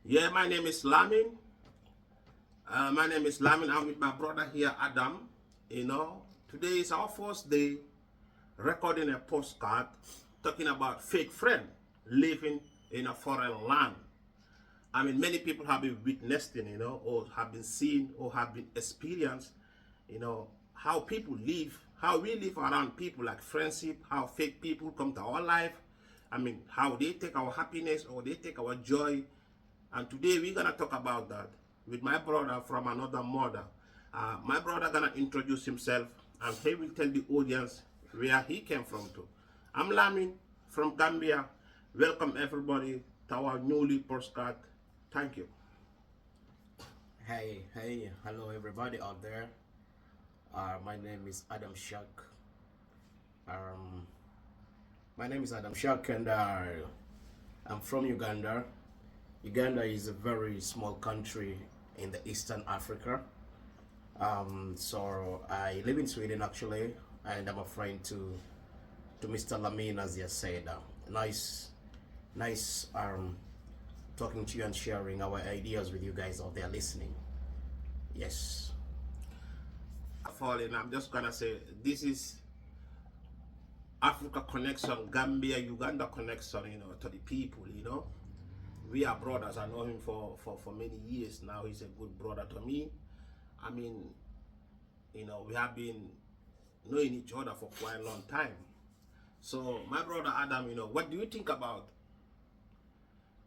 Yeah, my name is Lamin. My name is Lamin. I'm with my brother here, Adam. Today is our first day recording a postcard talking about fake friend living in a foreign land. Many people have been witnessing, or have been seen, or have been experienced, how people live, how we live around people like friendship, how fake people come to our life. How they take our happiness or they take our joy. And today we're gonna talk about that with my brother from another mother. My brother gonna introduce himself and he will tell the audience where he came from too. I'm Lamin from Gambia. Welcome everybody to our newly postcard. Thank you. Hey, hello everybody out there. My name is Adam Shak. Um, my name is Adam Shak, and I'm from Uganda. Uganda is a very small country in the Eastern Africa. So I live in Sweden actually, and I'm a friend to Mr. Lamin, as you said. Nice talking to you and sharing our ideas with you guys out there listening. Yes. Falling, I'm just gonna say this is Africa connection, Gambia, Uganda connection, to the people, We are brothers. I know him for many years now. He's a good brother to me. I mean, we have been knowing each other for quite a long time. So, my brother Adam, what do you think about,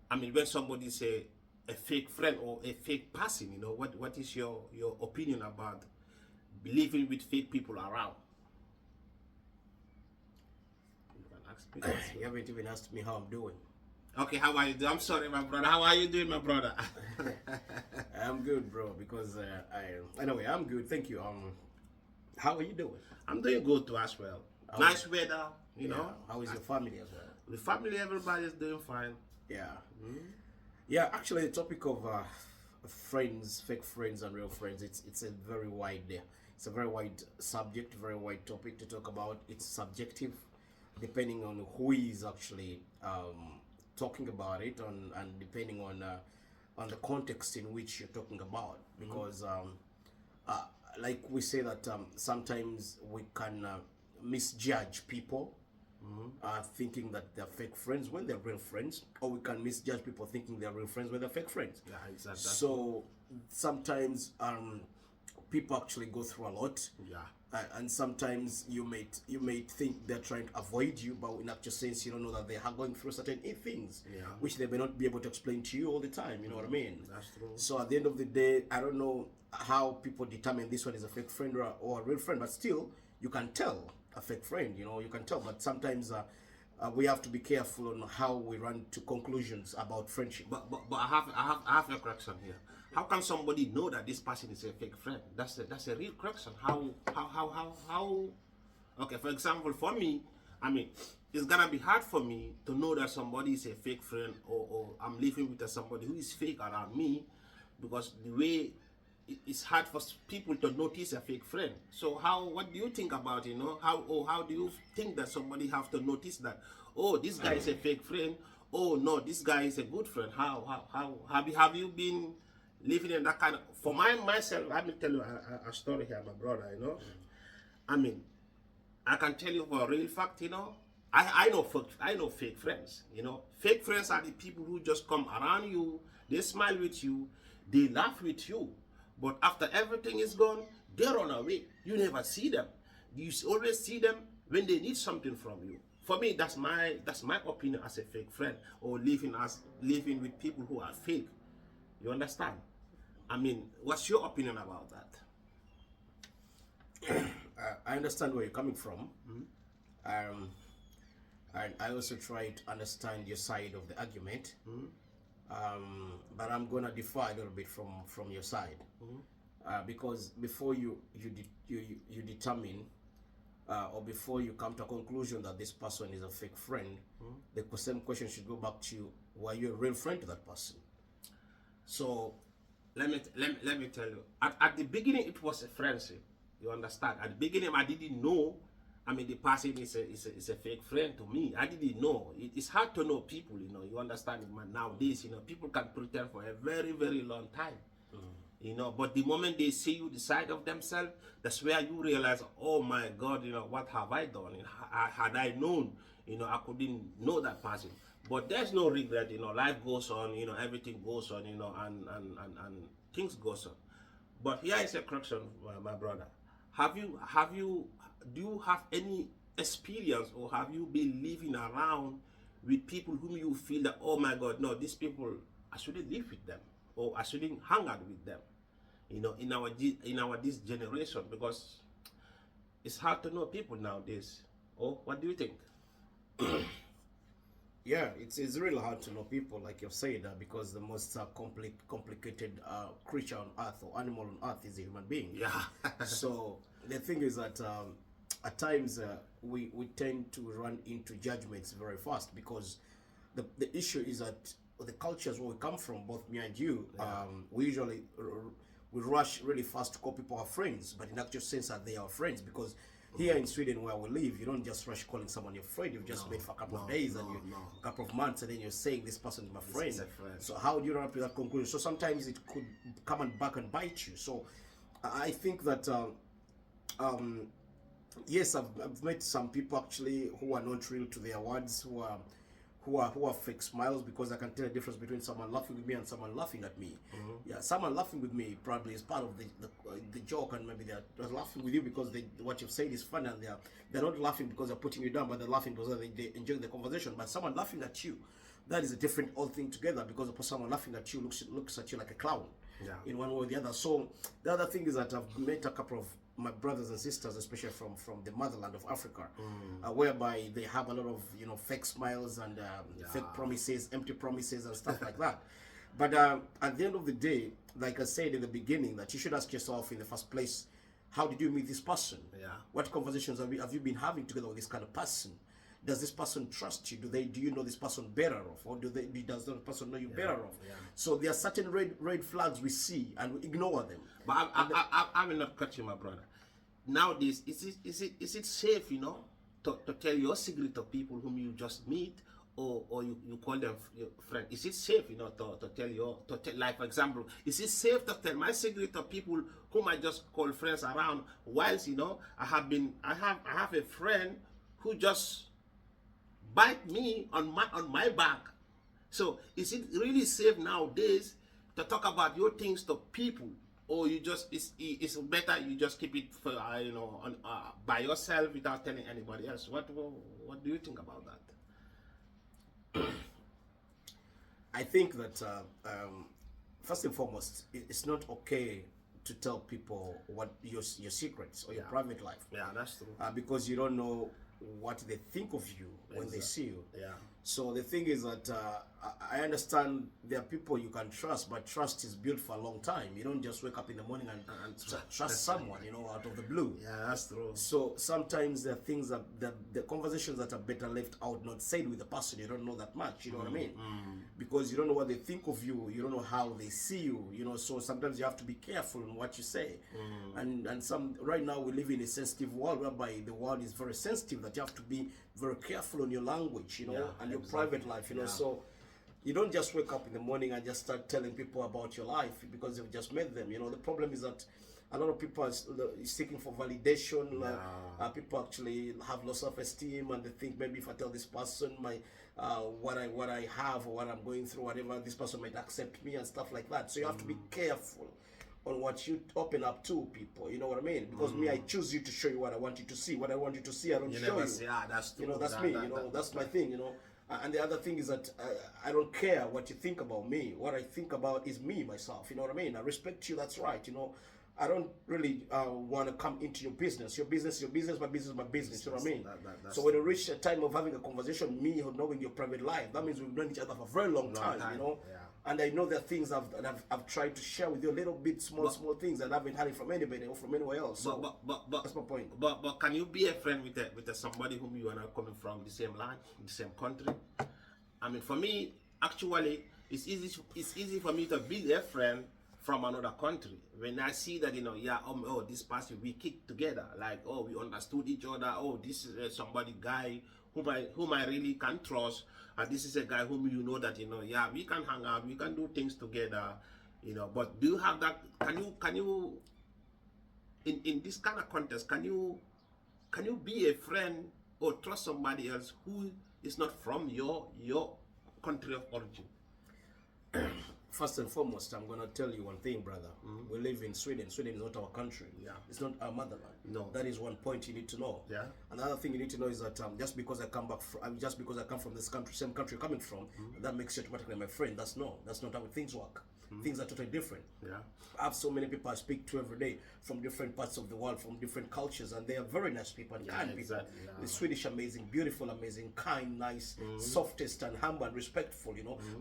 when somebody say a fake friend or a fake person, what is your opinion about believing with fake people around? You can ask me. You haven't even asked me how I'm doing. Okay, how are you doing? I'm sorry, my brother. How are you doing, my brother? I'm good, bro. Because anyway, I'm good. Thank you. How are you doing? I'm doing good too as well. How Nice weather, How is your family as well? The family, everybody is doing fine. Yeah. Yeah. Actually, the topic of friends, fake friends, and real friends. It's a very wide. It's a very wide subject, very wide topic to talk about. It's subjective, depending on who is actually talking about it, and depending on the context in which you're talking about. Because uh, like we say that sometimes we can misjudge people, thinking that they're fake friends when they're real friends, or we can misjudge people thinking they're real friends when they're fake friends. Yeah, exactly. So sometimes people actually go through a lot. Yeah. And sometimes you may think they're trying to avoid you, but in actual sense you don't know that they are going through certain things, Yeah. which they may not be able to explain to you all the time. You know what I mean? That's true. So at the end of the day, I don't know how people determine this one is a fake friend or a real friend, but still you can tell a fake friend. You can tell, but sometimes we have to be careful on how we run to conclusions about friendship. But I have a correction here. How can somebody know that this person is a fake friend? That's a real correction. How? Okay, for example, for me, it's gonna be hard for me to know that somebody is a fake friend, or I'm living with somebody who is fake around me, because the way it's hard for people to notice a fake friend. So what do you think about, how do you think that somebody have to notice that, oh, this guy is a fake friend, oh no, this guy is a good friend? How have you been living in that kind of, for myself, let me tell you a story here, my brother. I mean, I can tell you for a real fact, I know fake friends. Fake friends are the people who just come around you, they smile with you, they laugh with you, but after everything is gone, they run away. You never see them. You always see them when they need something from you. For me, that's my opinion as a fake friend, or living with people who are fake. You understand? What's your opinion about that? I understand where you're coming from. Um, and I also try to understand your side of the argument. But I'm gonna differ a little bit from your side, because before you determine, or before you come to a conclusion that this person is a fake friend, the same question should go back to you: were you a real friend to that person? So let me tell you. At the beginning, it was a friendship. You understand? At the beginning, I didn't know I mean, the person is a fake friend to me. I didn't know. It's hard to know people, you know. You understand, man? Nowadays, you know, people can pretend for a very, very long time. You know, but the moment they see you the side of themselves, that's where you realize, oh my God, you know, what have I done? You know, had I known, you know, I couldn't know that person. But there's no regret, you know, life goes on, you know, everything goes on, you know, and things goes on. But here is a correction, my brother. Do you have any experience, or have you been living around with people whom you feel that, oh my God, no, these people, I shouldn't live with them, or I shouldn't hang out with them, you know, in our this generation, because it's hard to know people nowadays. Oh, what do you think? Yeah, it's really hard to know people, like you've said, because the most complicated creature on earth, or animal on earth, is a human being. Yeah. So the thing is that at times we tend to run into judgments very fast, because the issue is that the cultures where we come from, both me and you, we usually we rush really fast to call people our friends, but in actual sense that they are friends, because here in Sweden where we live, you don't just rush calling someone your friend. You've just met for a couple of days, and a couple of months, and then you're saying this person is my friend. So how do you run up to that conclusion? So sometimes it could come and back and bite you. So I think that yes, I've met some people actually who are not real to their words, who are fake smiles, because I can tell the difference between someone laughing with me and someone laughing at me. Yeah, someone laughing with me probably is part of the joke, and maybe they're laughing with you because what you've said is fun, and they're not laughing because they're putting you down, but they're laughing because they enjoy the conversation. But someone laughing at you, that is a different all thing together, because someone laughing at you looks at you like a clown, in one way or the other. So the other thing is that I've met a couple of my brothers and sisters, especially from the motherland of Africa, whereby they have a lot of, you know, fake smiles and fake promises, empty promises and stuff like that. But at the end of the day, like I said in the beginning, that you should ask yourself in the first place, how did you meet this person? What conversations have you been having together with this kind of person? Does this person trust you? Do you know this person better off, or does that person know you better off? So there are certain red flags we see and we ignore them. But I will not cut you, my brother. Nowadays, is it safe, you know, to tell your secret to people whom you just meet, or you call them your friend? Is it safe, you know, to tell like, for example, is it safe to tell my secret to people whom I just call friends around, whilst, you know, I have a friend who just bite me on my back? So is it really safe nowadays to talk about your things to people, or you just it's better you just keep it for you know, by yourself without telling anybody else? What do you think about that? I think that first and foremost, it's not okay to tell people what your secrets or your private life. Yeah, that's true. Because you don't know what they think of you when they see you. So the thing is that I understand there are people you can trust, but trust is built for a long time. You don't just wake up in the morning and trust someone, you know, out of the blue. Yeah, that's true. So sometimes there are things that the conversations that are better left out, not said with the person. You don't know that much, you know what I mean? Because you don't know what they think of you. You don't know how they see you, you know. So sometimes you have to be careful on what you say. And right now we live in a sensitive world, whereby the world is very sensitive, that you have to be very careful on your language, you know, and your private life, you know. So you don't just wake up in the morning and just start telling people about your life because you've just met them. You know, the problem is that a lot of people are seeking for validation. People actually have low self-esteem, and they think, maybe if I tell this person what I have or what I'm going through, whatever, this person might accept me and stuff like that. So you have to be careful on what you open up to people, you know what I mean? Because me, I choose you to show you what I want you to see. What I want you to see, I don't show you. Yeah, that's true. You know, that's me. You know, that's my thing. You know, and the other thing is that I don't care what you think about me. What I think about is me, myself. You know what I mean? I respect you. That's right. You know, I don't really want to come into your business. Your business is your business. My business is my business. You know what I mean? So when you reach a time of having a conversation, me knowing your private life, that means we've known each other for a very long time. You know. And I know there are things I've tried to share with you, a little bit small things that I haven't had it from anybody or from anywhere else. So but that's my point. But can you be a friend with somebody whom you are not coming from the same land, the same country? I mean, for me, actually, it's easy for me to be a friend from another country. When I see that, yeah, oh, this person we kicked together, like, oh, we understood each other. Oh, this is somebody guy whom I really can trust, and this is a guy whom that yeah, we can hang out, we can do things together, But do you have that? Can you in this kind of context, can you be a friend or trust somebody else who is not from your country of origin? First and foremost, I'm going to tell you one thing, brother. We live in Sweden. Sweden is not our country. Yeah. It's not our motherland. No. That is one point you need to know. Yeah. Another thing you need to know is that just because I come from this country, same country you're coming from, that makes you automatically my friend. That's not how things work. Things are totally different. Yeah. I have so many people I speak to every day from different parts of the world, from different cultures, and they are very nice people and kind people. Yeah. The Swedish amazing, beautiful, amazing, kind, nice, softest and humble and respectful.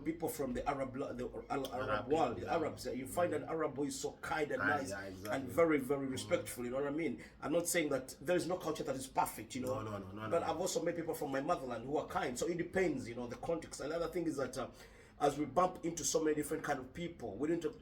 People from the Arab world, the Arabs. You find an Arab boy is so kind and nice and very, very respectful. You know what I mean? I'm not saying that there is no culture that is perfect. No. But I've also met people from my motherland who are kind. So it depends. The context. Another thing is that. As we bump into so many different kind of people,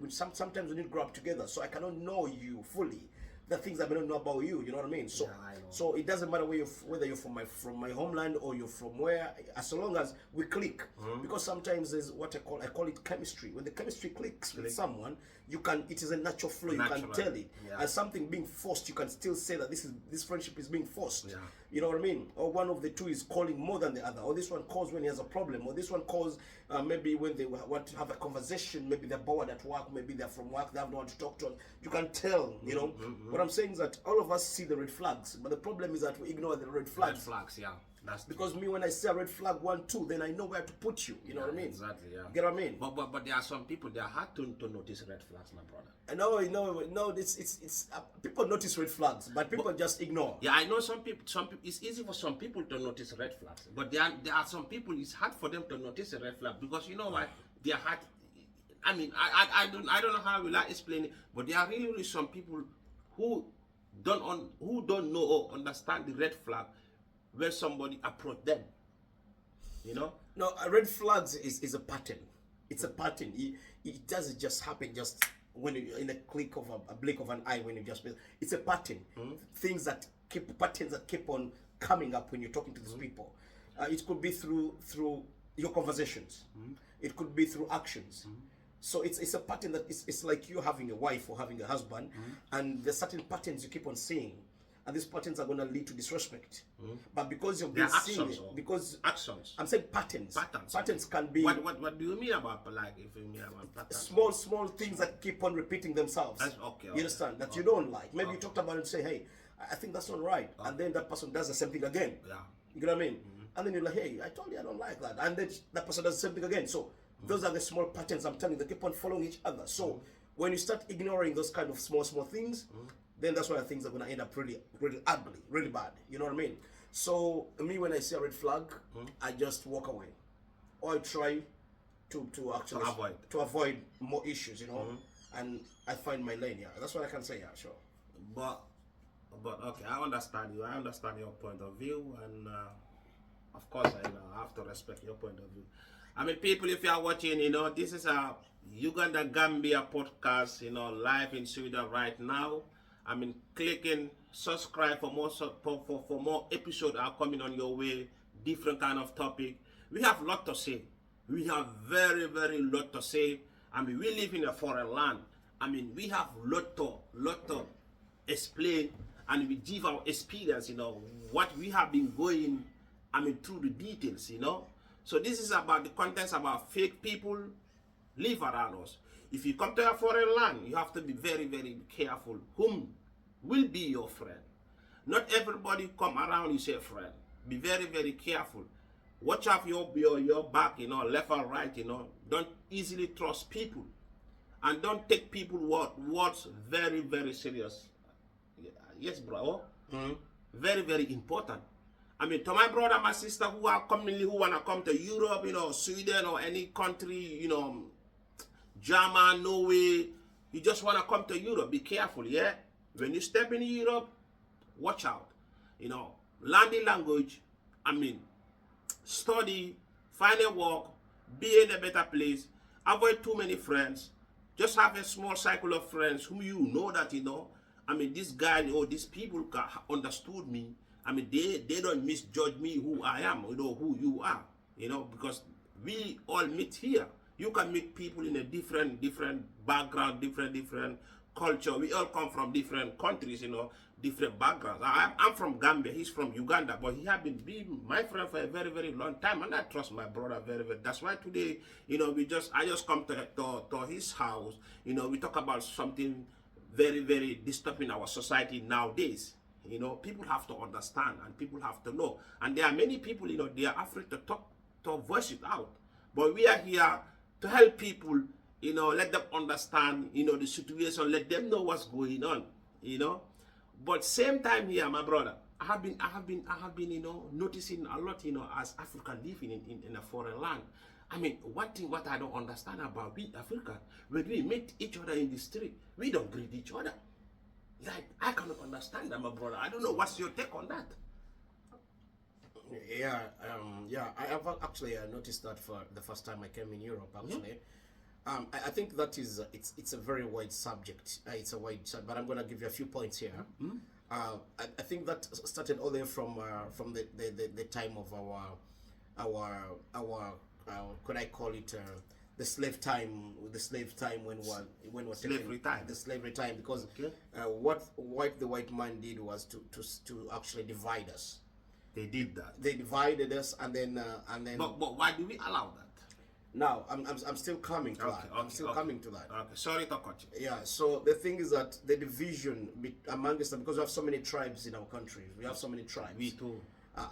sometimes we need to grow up together. So I cannot know you fully. The things I may not know about you, you know what I mean? So, I know. So it doesn't matter whether you're from my homeland or you're from where, as long as we click. Because sometimes there's what I call it chemistry. When the chemistry clicks with someone, it is a natural flow. You can tell it. Yeah. And something being forced, you can still say that this friendship is being forced. Yeah. You know what I mean? Or one of the two is calling more than the other. Or this one calls when he has a problem. Or this one calls maybe when they want to have a conversation. Maybe they're bored at work. Maybe they're from work. They have no one to talk to. You can tell, What I'm saying is that all of us see the red flags. But the problem is that we ignore the red flags. Red flags, yeah. That's because me, when I see a red flag 1, 2, then I know where to put you. You know what I mean? Exactly, yeah. Get what I mean? But there are some people, they are hard to notice red flags, my brother. No, it's people notice red flags, but people just ignore. Yeah, I know some people, it's easy for some people to notice red flags, but there are some people, it's hard for them to notice a red flag, because you know why? They are hard. I mean, I don't know how I will explain it, but there are really some people who don't know or understand the red flag when somebody approach them. No, red flags is a pattern. It's a pattern. It doesn't just happen just when you, in a click of a blink of an eye, when you just, it's a pattern. Patterns that keep on coming up when you're talking to these people. It could be through your conversations. It could be through actions. So it's a pattern that it's like you having a wife or having a husband, and there's certain patterns you keep on seeing. And these patterns are going to lead to disrespect. But because you've been seeing it, because actions. I'm saying patterns. Patterns can be. What do you mean about, like, if you mean about patterns? Small things that keep on repeating themselves. Okay. You understand? That you don't like. Maybe you talked about it and say, hey, I think that's not right. And then that person does the same thing again. Yeah. You know what I mean? And then you're like, hey, I told you I don't like that. And then that person does the same thing again. So those are the small patterns I'm telling you. They keep on following each other. So when you start ignoring those kind of small things, then that's why things are going to end up really, really ugly, really bad. You know what I mean? So me, when I see a red flag, I just walk away, or I try to actually avoid more issues, and I find my lane. Yeah, that's what I can say. Yeah, sure. But okay, I understand you. I understand your point of view, and of course, I have to respect your point of view. I mean, people, if you are watching, this is a Uganda Gambia podcast, live in Sweden right now. I mean, clicking subscribe for more episodes are coming on your way, different kind of topic. We have a lot to say. We have very, very lot to say. I mean, we live in a foreign land. I mean, we have lot to explain, and we give our experience, what we have been going, I mean, through the details, So this is about the contents about fake people live around us. If you come to a foreign land, you have to be very, very careful whom will be your friend. Not everybody come around you say friend. Be very, very careful. Watch out your back, left or right, Don't easily trust people. And don't take people words very, very serious. Yes, bro. Very, very important. I mean, to my brother, my sister who want to come to Europe, Sweden or any country, Germany, Norway, you just want to come to Europe, be careful, yeah? When you step in Europe, watch out. Learn the language, study, find a work, be in a better place, avoid too many friends, Just have a small cycle of friends whom you know that, you know, I mean, this guy or these people understood me. I mean, they don't misjudge me who I am, you know, who you are, you know, because we all meet here. You can meet people in a different background, different culture. We all come from different countries, you know, different backgrounds. I'm from Gambia. He's from Uganda, but he has been my friend for a very long time, and I trust my brother very. That's why today, you know, I just come to his house. You know, we talk about something very disturbing our society nowadays. You know, people have to understand and people have to know. And there are many people, you know, they are afraid to talk, to voice it out. But we are here to help people, you know, let them understand, you know, the situation, let them know what's going on, you know. But same time here, my brother, I have been, you know, noticing a lot, you know, as African living in a foreign land. I mean, one thing what I don't understand about we African, when we meet each other in the street, we don't greet each other. Like, I cannot understand that, my brother. I don't know what's your take on that. Yeah, I have actually noticed that for the first time I came in Europe. Actually, I think that is it's a very wide subject. It's a wide subject, but I'm going to give you a few points here. I think that started all the way from the time of our could I call it the slave time when was Slavery time. the slavery time, because Okay. what the white man did was to actually divide us. They did that. They divided us, and then But why do we allow that? now I'm still coming to that. I'm still coming to that. Okay, sorry to cut you. Yeah, so the thing is that the division among us, because we have so many tribes in our country, we have so many tribes. Me too.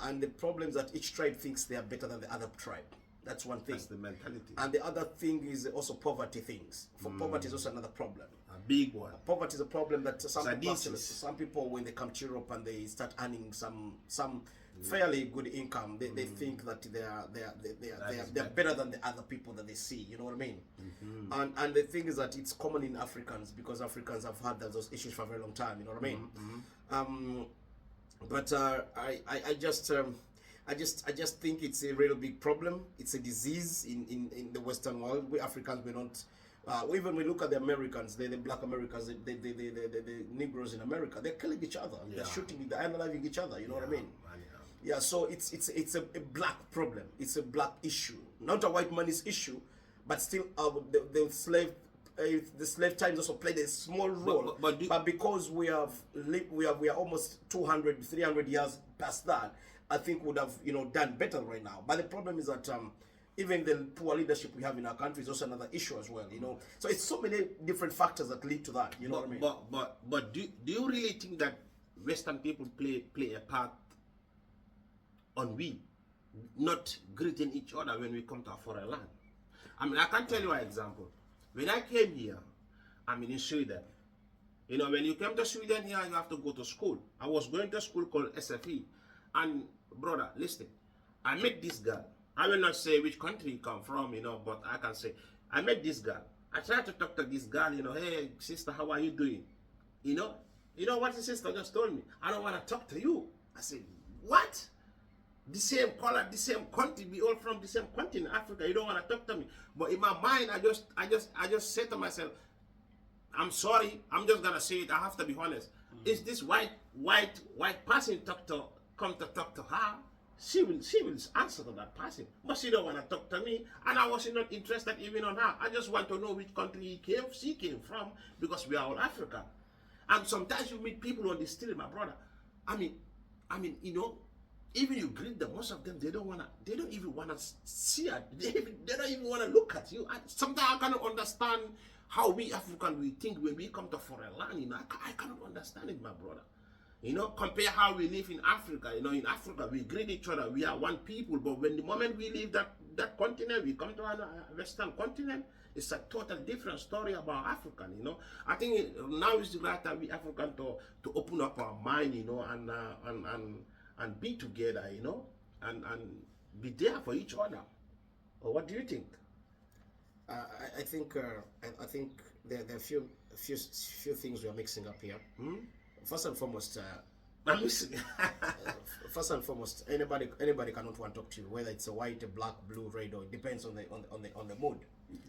And the problem is that each tribe thinks they are better than the other tribe. That's one thing. That's the mentality. And the other thing is also poverty things. Poverty is also another problem. A big one. Poverty is a problem that Sadistic. some people, when they come to Europe and they start earning some fairly good income, they think that they're better than the other people that they see. You know what I mean? And the thing is that it's common in Africans, because Africans have had those issues for a very long time. You know what I mean? But I just think it's a real big problem. It's a disease in the Western world. We Africans, we don't. Even we look at the Americans, the black Americans, the Negroes in America, they're killing each other. They're shooting, they're unaliving each other. You know what I mean? Yeah. So it's a black problem. It's a black issue, not a white man's issue, but still the slave times also played a small role. But because we are almost 200, 300 years past that, I think would have, you know, done better right now. But the problem is that even the poor leadership we have in our country is also another issue as well, you know. So it's so many different factors that lead to that, you know what I mean? But do you really think that Western people play a part on we not greeting each other when we come to a foreign land? I mean, I can tell you an example. When I came here, I mean in Sweden, you know, when you come to Sweden here, you have to go to school. I was going to a school called SFE, and brother, listen, I met this girl. I will not say which country he come from, you know, but I can say I met this girl. I tried to talk to this girl, you know, hey sister, how are you doing? You know what the sister just told me? I don't want to talk to you. I said, what? The same color, the same country, we all from the same continent, Africa. You don't want to talk to me. But in my mind, I just said to myself, I'm sorry, I'm just gonna say it. I have to be honest. Is this white person come to talk to her? She will answer to that person, but she don't want to talk to me, and I was not interested even on her. I just want to know which country she came from, because we are all Africa. And sometimes you meet people on the street, my brother. I mean, you know, even you greet them, most of them they don't even wanna see it. They don't even wanna look at you. Sometimes I cannot understand how we African we think when we come to foreign land. You know, I cannot understand it, my brother. You know, compare how we live in Africa. You know, in Africa we greet each other. We are one people. But when the moment we leave that continent, we come to a Western continent, it's a total different story about African. You know, I think now is the right time we African to open up our mind. You know, and be together. You know, and be there for each other. Or what do you think? I think there are a few things we are mixing up here. First and foremost, I'm listening. first and foremost, anybody cannot want to talk to you, whether it's a white, a black, blue, red, or it depends on the mood.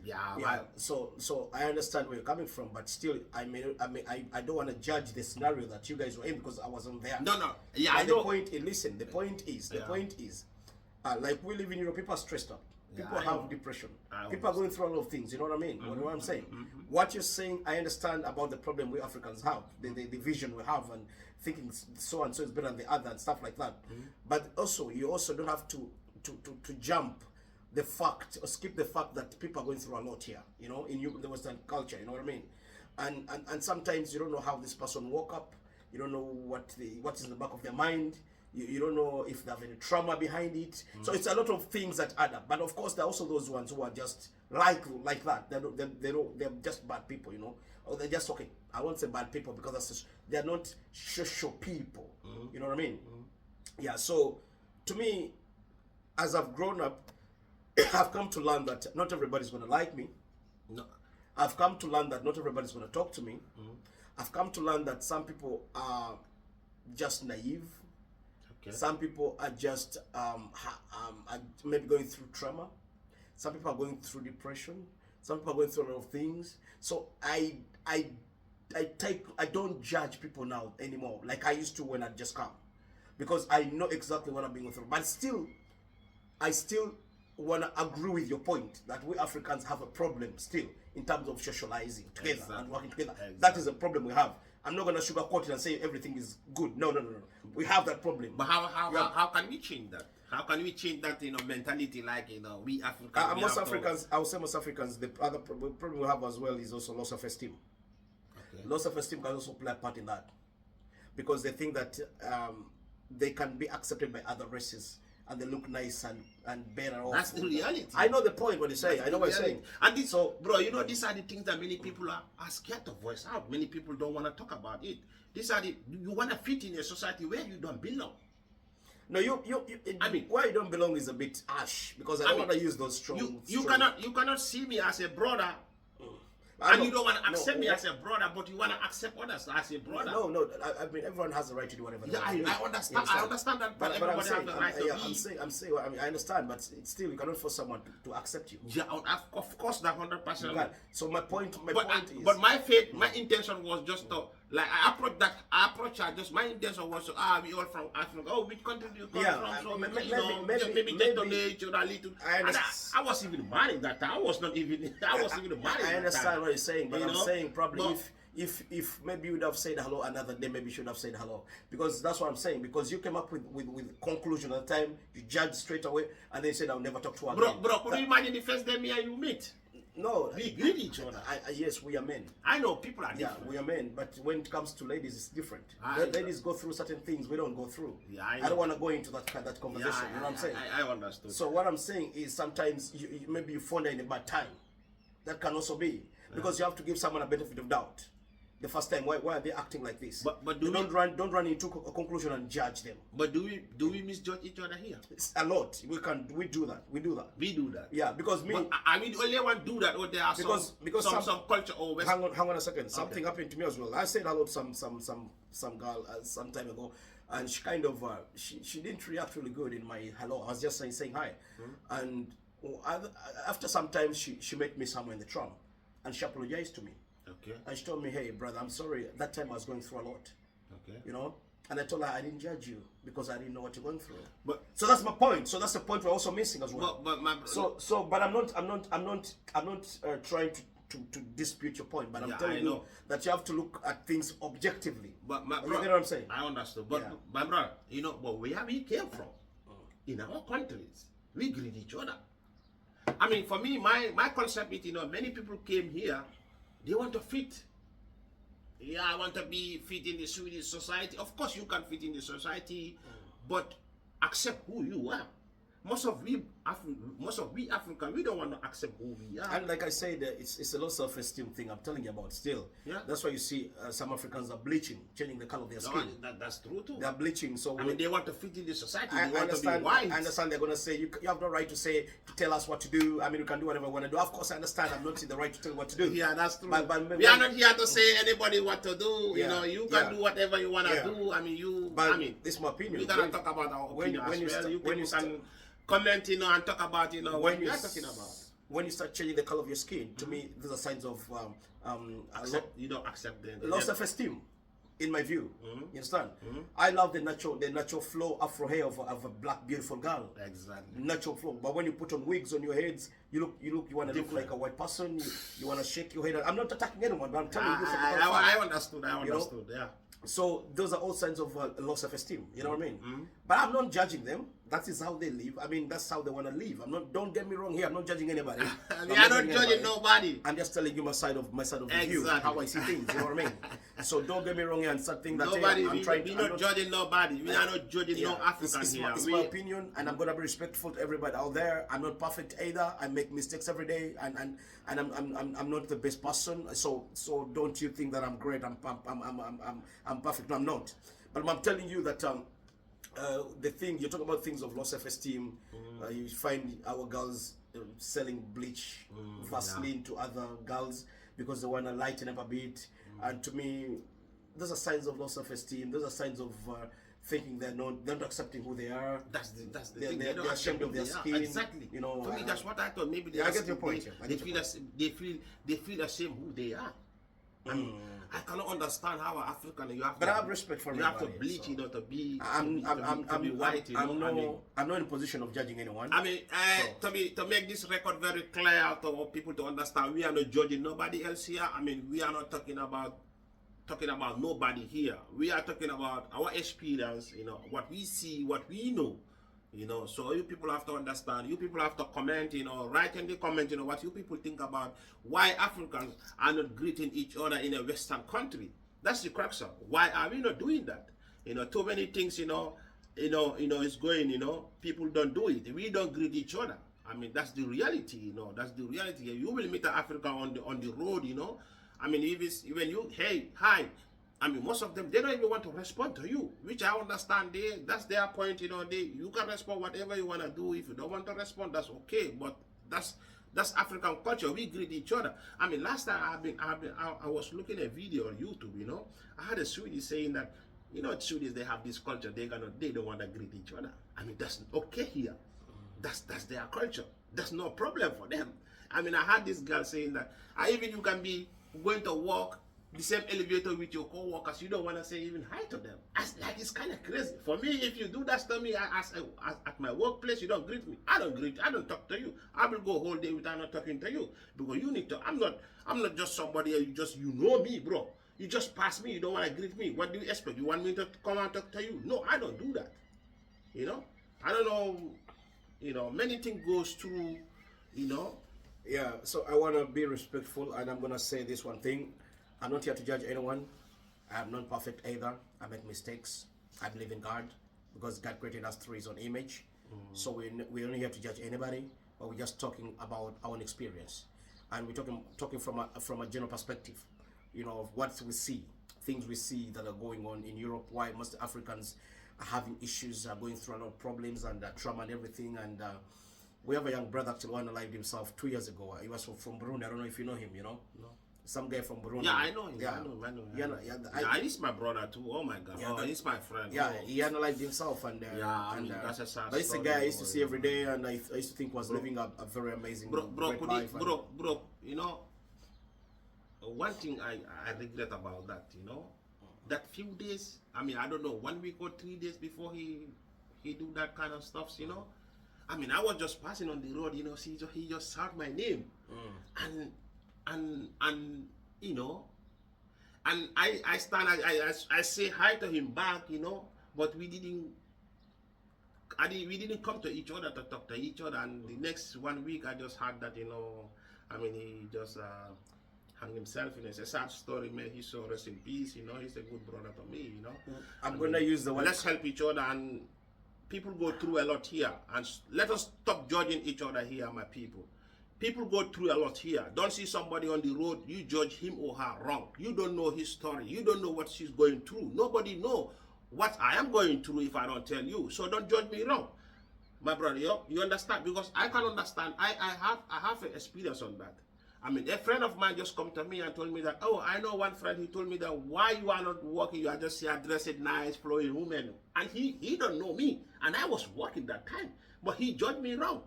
Yeah, Yeah. So I understand where you're coming from, but still, I don't want to judge the scenario that you guys were in because I wasn't there. no, yeah, But I the know. point is, listen, the point is, like we live in Europe, people are stressed out. People I have know. depression. I People are going through a lot of things. You know what I mean? What I'm saying. What you're saying, I understand about the problem we Africans have, the vision we have, and thinking so and so is better than the other and stuff like that. But also, you also don't have to jump the fact or skip the fact that people are going through a lot here. You know, in the Western culture. You know what I mean? And sometimes you don't know how this person woke up. You don't know what is in the back of their mind. You don't know if they have any trauma behind it. So it's a lot of things that add up. But of course, there are also those ones who are just like that. They're just bad people, you know. Or they're just, okay, I won't say bad people because they're not social people. You know what I mean? Yeah, so to me, as I've grown up, I've come to learn that not everybody's going to like me. No. I've come to learn that not everybody's going to talk to me. I've come to learn that some people are just naive. Okay. Some people are just are maybe going through trauma. Some people are going through depression. Some people are going through a lot of things. So I don't judge people now anymore like I used to when I just come, because I know exactly what I'm going through. But still, I still want to agree with your point that we Africans have a problem still in terms of socializing together and working together. Exactly. That is a problem we have. I'm not going to sugarcoat it and say everything is good. No. We have that problem. But how can we change that? How can we change that, mentality, like, we Africans? Most Africans, I would say most Africans, the other problem we have as well is also loss of esteem. Okay. Loss of esteem can also play a part in that, because they think that they can be accepted by other races and they look nice and better off. That's the reality. I know the point what you're saying. I know what you're saying. And this, bro, these are the things that many people are scared to voice out. Many people don't want to talk about it. These are you want to fit in a society where you don't belong. No, I mean, where you don't belong is a bit harsh, because I don't want to use those strong. You cannot see me as a brother. And you don't want to accept me as a brother, but you want to accept others as a brother. No. I mean, everyone has the right to do whatever. Yeah, I understand. I understand that, but everybody has the right to be. I'm saying. I mean, I understand, but it's still, you cannot force someone to accept you. Yeah, of course, that 100%. So my point is. But my intention was just to, like, I approach her. Just my intention was to, we all from Africa. Oh, which country do you come from? So maybe get to know each other a little. I was even married that time. I was even married. I understand what you're saying, but I'm saying probably but, if maybe you would have said hello another day, maybe you should have said hello, because that's what I'm saying. Because you came up with conclusion at the time, you judged straight away, and then said I'll never talk to her again. Bro, could you imagine the first day me and you meet? No, we greet each other. Yes, we are men. I know people are different. Yeah, we are men, but when it comes to ladies, it's different. Ladies go through certain things we don't go through. Yeah, I don't want to go into that conversation. You know what I'm saying? I understood. So what I'm saying is sometimes maybe you found her in a bad time. That can also be, because you have to give someone a benefit of doubt. The first time, why are they acting like this? But don't run into a conclusion and judge them. But do we misjudge each other here? It's a lot. We do that. We do that. Yeah, because me. But I mean, only one do that. Or there are because some culture or West. Hang on a second. Something happened to me as well. I said hello to some girl some time ago, and she kind of she didn't react really good in my hello. I was just saying hi, and after some time she met me somewhere in the tram, and she apologized to me. Okay. And she told me, hey brother, I'm sorry, that time I was going through a lot. Okay. You know? And I told her I didn't judge you because I didn't know what you're going through. But so that's my point. So that's the point we're also missing as well. But I'm not trying to dispute your point, but I'm telling you that you have to look at things objectively. But my you know what I'm saying? I understood. But my brother, but where we came from, in our countries, we greet each other. I mean, for me, my concept is, many people came here, they want to fit. Yeah, I want to be fit in the Swedish society. Of course, you can fit in the society, but accept who you are. Most of we African, we don't want to accept who we are. And like I said, it's a low self-esteem thing I'm telling you about still. Yeah. That's why you see some Africans are bleaching, changing the color of their skin. That's true too. They're bleaching. So I mean, they want to fit in the society. I want understand, to be white. I understand they're going to say, you have no right to tell us what to do. I mean, you can do whatever you want to do. Of course, I understand I'm not in the right to tell you what to do. Yeah, that's true. But we are not here to say anybody what to do. Yeah, you can do whatever you want to do. I mean, this is my opinion. We gotta talk about our opinion as well. You can comment, and talk about what we are talking about. when you start changing the color of your skin, to me, those are signs of You don't accept them. low self-esteem, in my view. You understand? I love the natural flow Afro hair of a black beautiful girl. Exactly. Natural flow. But when you put on wigs on your heads, you want to look like a white person. You want to shake your head. I'm not attacking anyone, but I'm telling you. I understood. Yeah. So those are all signs of low self-esteem. You know what I mean? But I'm not judging them. That is how they live. I mean, that's how they want to live. I'm not. Don't get me wrong here. I'm not judging anybody. I'm not judging nobody. I'm just telling you my side of the view, how I see things. You know what I mean? So don't get me wrong here and start thinking that nobody. I'm trying. We're not judging nobody. We are not judging no African here. It's my opinion, and I'm gonna be respectful to everybody out there. I'm not perfect either. I make mistakes every day, and I'm not the best person. So don't you think that I'm great? I'm perfect. No, I'm not. But I'm telling you that the thing you talk about, things of low self-esteem. You find our girls selling bleach, Vaseline to other girls because they want to lighten up a bit. And to me, those are signs of low self-esteem. Those are signs of thinking they're not accepting who they are. That's the thing. They're ashamed of their skin. Exactly. You know. For me, that's what I thought. Maybe I get your point. They feel ashamed who they are. I mean, I cannot understand how an African you have. But I have respect for you everybody. have to bleach, So. to be white. You know? I'm not in a position of judging anyone. I mean, to make this record very clear to people to understand, we are not judging nobody else here. I mean, we are not talking about nobody here. We are talking about our experience. You know, what we see, what we know. You know, so you people have to understand. You people have to comment. You know, write in the comment. You know what you people think about why Africans are not greeting each other in a Western country. That's the crux. Why are we not doing that? You know, too many things. You know, it's going. You know, people don't do it. We don't greet each other. I mean, that's the reality. You know, that's the reality. You will meet an African on the road. You know, I mean, even you, hey, hi. I mean, most of them, they don't even want to respond to you, which I understand. That's their point, you know. You can respond whatever you want to do. If you don't want to respond, that's okay. But that's African culture. We greet each other. I mean, last time I was looking at a video on YouTube. You know, I had a Swedish saying that, you know, Swedes, they have this culture. They don't want to greet each other. I mean, that's okay here. That's their culture. That's no problem for them. I mean, I had this girl saying that even you can be going to work the same elevator with your co-workers, you don't want to say even hi to them. It's kind of crazy. For me, if you do that to me at my workplace, you don't greet me. I don't talk to you. I will go whole day without not talking to you. Because you need to, I'm not just somebody, you know me, bro. You just pass me, you don't want to greet me. What do you expect? You want me to come and talk to you? No, I don't do that. You know? I don't know, you know, many things goes through, you know. Yeah, so I want to be respectful, and I'm going to say this one thing. I'm not here to judge anyone. I'm not perfect either. I make mistakes. I believe in God because God created us through His own image. So we're only here to judge anybody, but we're just talking about our own experience, and we're talking from a general perspective. You know, of what we see, things we see that are going on in Europe. Why most Africans are having issues, are going through a lot of problems and trauma and everything. And we have a young brother actually who unalived himself 2 years ago. He was from Burundi. I don't know if you know him. You know. No. Some guy from Burundi. Yeah, I know him. Yeah. I know. He's my brother too. Oh my God. Yeah, he's my friend. Yeah, he analyzed himself and that's a sad but it's a guy I used to see every day, and I used to think was living a very amazing life. Bro, you know, one thing I regret about that, you know, that few days. I mean, I don't know, 1 week or 3 days before he do that kind of stuff, you know. I mean, I was just passing on the road, you know. See, he just shouted my name, and you know, and I stand, I say hi to him back, you know, but we didn't come to each other to talk to each other. And the next 1 week I just heard that, you know, I mean, he just hung himself. You know, it's a sad story, man. He's so rest in peace, you know. He's a good brother to me, you know. I'm gonna use the word, let's help each other, and people go through a lot here, and let us stop judging each other here, my people. People go through a lot here. Don't see somebody on the road, you judge him or her wrong. You don't know his story. You don't know what she's going through. Nobody know what I am going through if I don't tell you. So don't judge me wrong, my brother. You understand? Because I can understand. I have an experience on that. I mean, a friend of mine just come to me and told me that, oh, I know one friend, he told me that why you are not working, you are just here dressed nice, flowing woman. And he don't know me. And I was working that time. But he judged me wrong.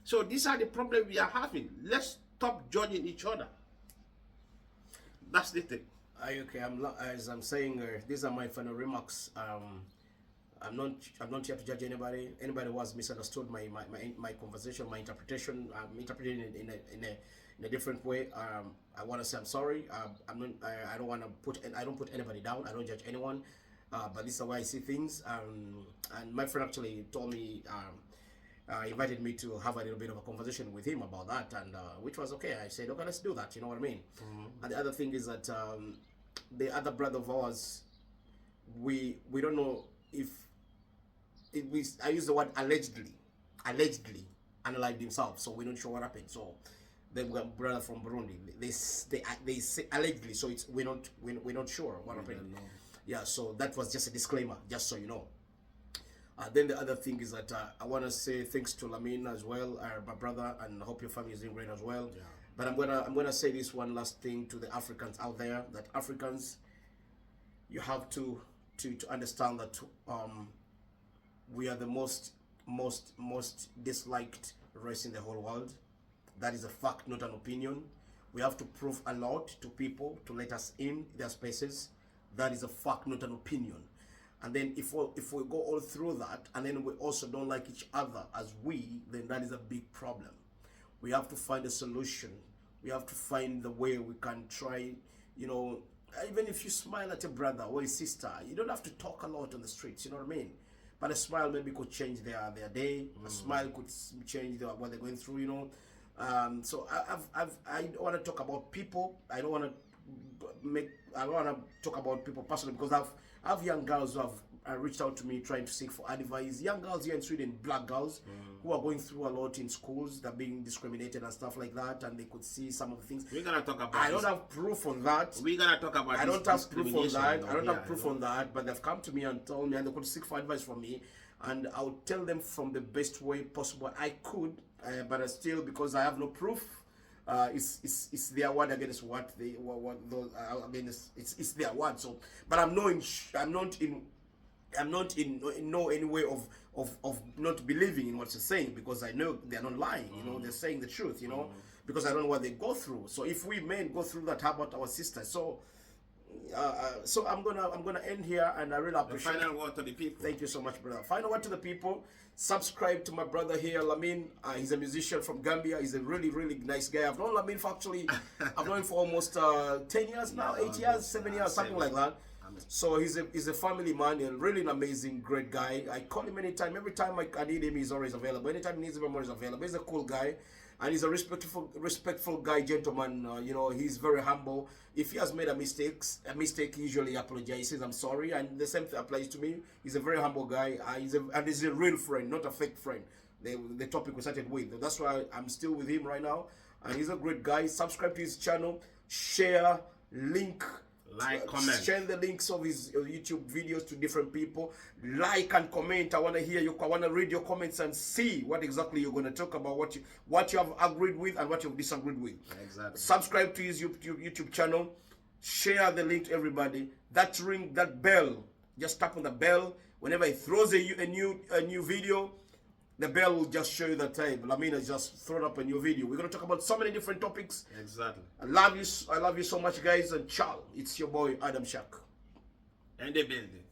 So these are the problems we are having. Let's stop judging each other. That's the thing. Okay, as I'm saying, these are my final remarks. I'm not here to judge anybody. Anybody who has misunderstood my conversation, my interpretation, I'm interpreting it in a different way. I want to say I'm sorry. I don't want to I don't put anybody down. I don't judge anyone. But this is the way I see things. And my friend actually told me, invited me to have a little bit of a conversation with him about that, and which was okay. I said, okay, let's do that. You know what I mean? And the other thing is that the other brother of ours, we don't know if I use the word allegedly analyzed himself, so we're not sure what happened. So the brother from Burundi, they say allegedly, so it's we're not sure what happened. Yeah, so that was just a disclaimer, just so you know. Then the other thing is that I want to say thanks to Lamin as well, my brother, and I hope your family is doing great as well. Yeah. But I'm gonna say this one last thing to the Africans out there, that Africans, you have to understand that we are the most disliked race in the whole world. That is a fact, not an opinion. We have to prove a lot to people to let us in their spaces. That is a fact, not an opinion. And then if we go all through that, and then we also don't like each other as then that is a big problem. We have to find a solution. We have to find the way we can try, you know, even if you smile at a brother or a sister, you don't have to talk a lot on the streets, you know what I mean? But a smile maybe could change their day. A smile could change what they're going through, you know. So I don't want to talk about people. I don't want to talk about people personally, because I have young girls who have reached out to me trying to seek for advice. Young girls here in Sweden, black girls, who are going through a lot in schools. They're being discriminated and stuff like that, and they could see some of the things. We're gonna talk about. I don't have proof on that. We're gonna talk about. I don't have proof on that. I don't have proof on that. But they've come to me and told me, and they could seek for advice from me, and I'll tell them from the best way possible I could. But I still, because I have no proof, it's their word against what those against. It's their word. So, but I'm not in no any way of not believing in what they're saying, because I know they're not lying. You know, they're saying the truth. You know, because I don't know what they go through. So if we men go through that, how about our sisters? So. So I'm gonna end here, and I really appreciate. The final word to the people. Thank you so much, brother. Final word to the people. Subscribe to my brother here, Lamin. He's a musician from Gambia. He's a really nice guy. I've known Lamin for I've known him for almost 10 years now, 8 years, 7 years, something like that. So he's a family man and really an amazing, great guy. I call him anytime. Every time I need him, he's always available. Anytime he needs him, I'm always available. He's a cool guy. And he's a respectful guy, gentleman. You know, he's very humble. If he has made a mistake, he usually apologizes. I'm sorry, and the same thing applies to me. He's a very humble guy. He's a real friend, not a fake friend. The topic we started with. That's why I'm still with him right now. And he's a great guy. Subscribe to his channel. Share, link. Like, comment. Share the links of his YouTube videos to different people. Like and comment. I want to hear you. I want to read your comments and see what exactly you're going to talk about, what you have agreed with and what you've disagreed with. Exactly. Subscribe to his YouTube channel. Share the link to everybody. That ring, that bell. Just tap on the bell. Whenever he throws a new video, the bell will just show you that, hey, Lamina just thrown up a new video. We're going to talk about so many different topics. Exactly. I love you so much, guys. And ciao. It's your boy, Adam Shak. And the building.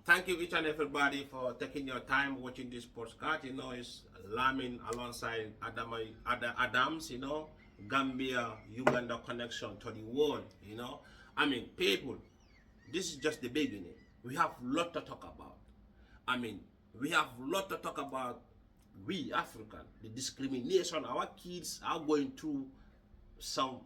Thank you, each and everybody, for taking your time watching this podcast. You know, it's Lamin alongside Adams, you know, Gambia, Uganda connection to the world, you know. I mean, people, this is just the beginning. We have a lot to talk about. I mean, we have a lot to talk about. We African, the discrimination our kids are going through, some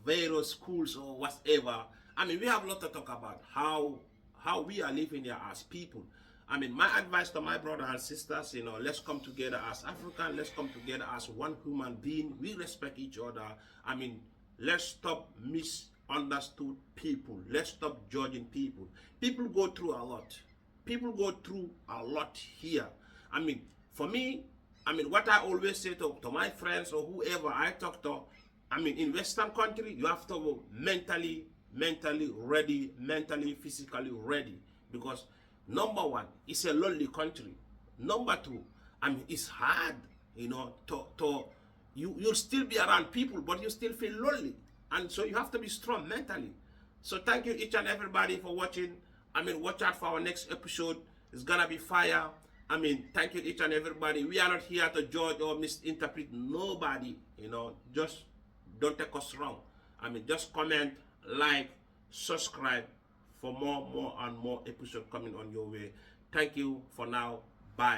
various schools or whatever. I mean, we have a lot to talk about how we are living here as people. I mean, my advice to my brothers and sisters, you know, let's come together as African. Let's come together as one human being. We respect each other. I mean, let's stop misunderstood people. Let's stop judging people. People go through a lot. People go through a lot here. I mean, for me, I mean, what I always say to my friends or whoever I talk to, I mean, in Western country, you have to be mentally ready, physically ready. Because number one, it's a lonely country. Number two, I mean, it's hard. you know, you'll still be around people, but you still feel lonely. And so you have to be strong mentally. So thank you each and everybody for watching. I mean, watch out for our next episode. It's gonna be fire. I mean, thank you each and everybody. We are not here to judge or misinterpret nobody, you know. Just don't take us wrong. I mean, just comment, like, subscribe for more and more episodes coming on your way. Thank you for now. Bye.